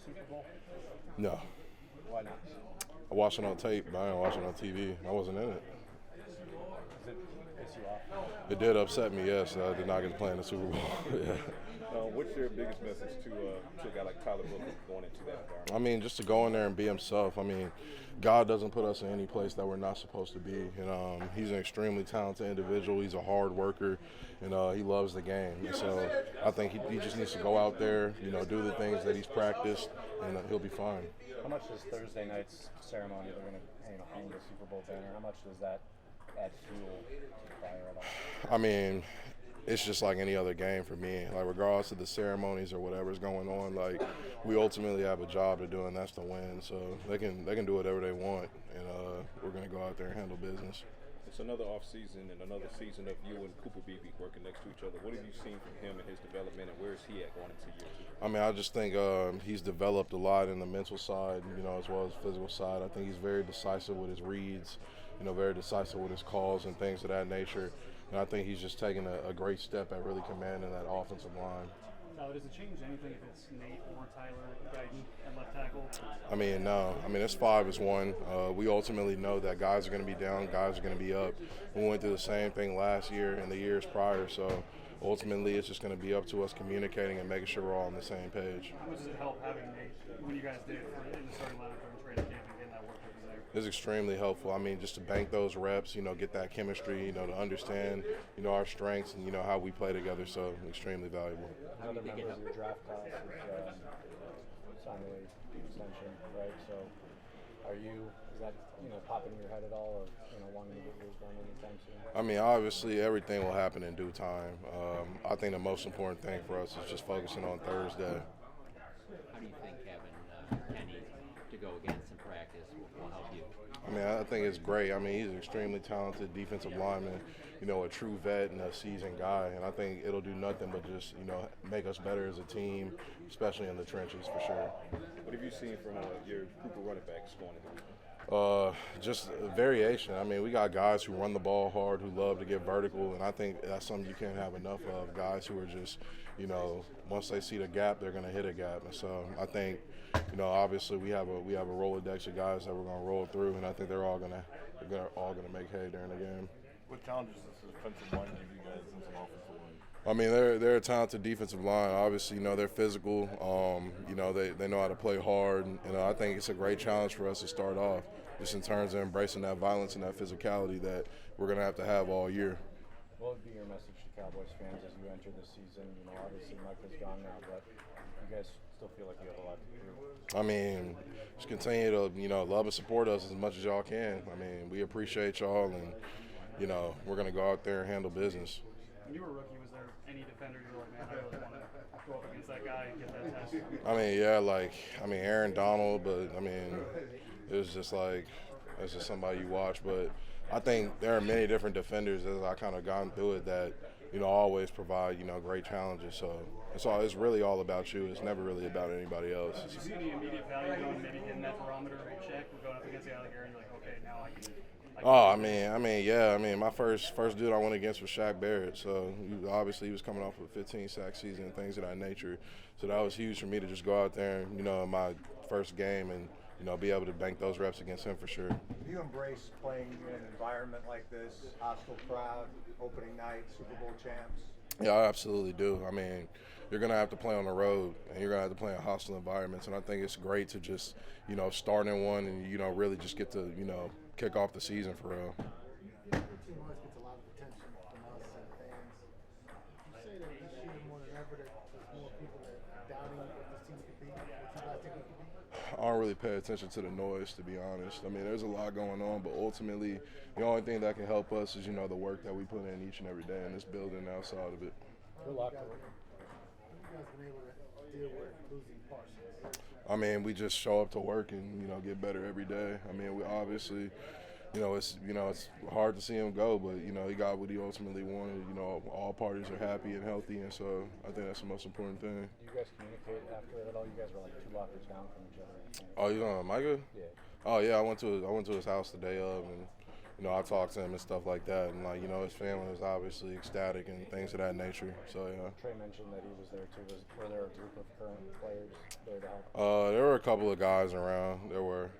Super Bowl? No. Why not? I watched it on tape, but I didn't watch it on TV. I wasn't in it. Does it piss you off? It did upset me, yes. I did not get to play in the Super Bowl. Yeah. What's your biggest message to a guy like Tyler Booker going into that environment? I mean, just to go in there and be himself. I mean, God doesn't put us in any place that we're not supposed to be. And he's an extremely talented individual. He's a hard worker, and he loves the game. And so I think he just needs to go out there, do the things that he's practiced, and he'll be fine. How much does Thursday night's ceremony, they're going to hang the Super Bowl banner, how much does that add fuel to the fire at all? I mean, it's just like any other game for me. Like, regardless of the ceremonies or whatever's going on, like, we ultimately have a job to do, and that's to win. So they can do whatever they want, and we're going to go out there and handle business. It's another off season and another season of you and Cooper Beebe working next to each other. What have you seen from him and his development, and where is he at going into year two? I mean, I just think he's developed a lot in the mental side, as well as the physical side. I think he's very decisive with his reads, very decisive with his calls and things of that nature. And I think he's just taken a great step at really commanding that offensive line. Does it change anything if it's Nate or Tyler Guyton at left tackle? I mean, no. I mean, it's 5-1. We ultimately know that guys are going to be down, guys are going to be up. We went through the same thing last year and the years prior. So ultimately, it's just going to be up to us communicating and making sure we're all on the same page. How much does it help having Nate when you guys did in the starting lineup during training camp and getting that work with him there? It's extremely helpful. I mean, just to bank those reps, get that chemistry, to understand, our strengths and, how we play together. So extremely valuable. Another member of your draft class is signed a extension, right? So is that popping in your head at all, or wanting to get yours done anytime soon? I mean, obviously, everything will happen in due time. I think the most important thing for us is just focusing on Thursday. How do you think having Kenny to go against in practice will help you? I mean, I think it's great. I mean, he's an extremely talented defensive lineman, a true vet and a seasoned guy. And I think it'll do nothing but just, make us better as a team, especially in the trenches for sure. What have you seen from your group of running backs going into just variation. I mean, we got guys who run the ball hard, who love to get vertical, and I think that's something you can't have enough of. Guys who are just, once they see the gap, they're going to hit a gap. And so I think, obviously we have a Rolodex of guys that we're going to roll through, and I think they're all going to make hay during the game. What challenges does the defensive line give you guys as an offensive line? I mean, they're a talented defensive line. Obviously, they're physical. They know how to play hard. And, I think it's a great challenge for us to start off, just in terms of embracing that violence and that physicality that we're going to have all year. What would be your message to Cowboys fans as you enter this season? Obviously Micah's gone now, but you guys still feel like you have a lot to do. I mean, just continue to, love and support us as much as y'all can. I mean, we appreciate y'all, and, we're going to go out there and handle business. When you were a rookie, was there any defender you were like, man, I really want to go up against that guy and get that test? I mean, yeah, Aaron Donald, but, it was just like, it's just somebody you watch. But I think there are many different defenders as I kind of gone through it that, always provide, great challenges. So it's really all about you. It's never really about anybody else. Did you see any immediate value on maybe getting that barometer check? We're going up against a guy like Aaron, you're like, okay, now I can. Yeah. I mean, my first dude I went against was Shaq Barrett. So he was coming off a 15-sack season and things of that nature. So that was huge for me to just go out there and, in my first game and, be able to bank those reps against him for sure. Do you embrace playing in an environment like this, hostile crowd, opening night, Super Bowl champs? Yeah, I absolutely do. I mean, you're going to have to play on the road, and you're going to have to play in hostile environments. And I think it's great to just, start in one and, really just get to, kick off the season for real. Your team always gets a lot of attention from us and fans. You say that this year more than ever that there's more people that are doubting what this team could be, what you guys think it could be? I don't really pay attention to the noise, to be honest. I mean, there's a lot going on, but ultimately, the only thing that can help us is, the work that we put in each and every day in this building and outside of it. Good luck. Have you guys been able to deal with losing Parsons? I mean, we just show up to work and, get better every day. I mean, we obviously, it's hard to see him go, but, he got what he ultimately wanted. All parties are happy and healthy, and so I think that's the most important thing. Do you guys communicate after it at all? You guys were like 2 lockers down from each other. Oh, you know Micah? Yeah. Oh, yeah, I went to his house the day of, and, you know, I talked to him and stuff like that, and like, you know, his family was obviously ecstatic and things of that nature. So yeah. Trey mentioned that he was there too. Were there a group of current players there to help? There were a couple of guys around. There were.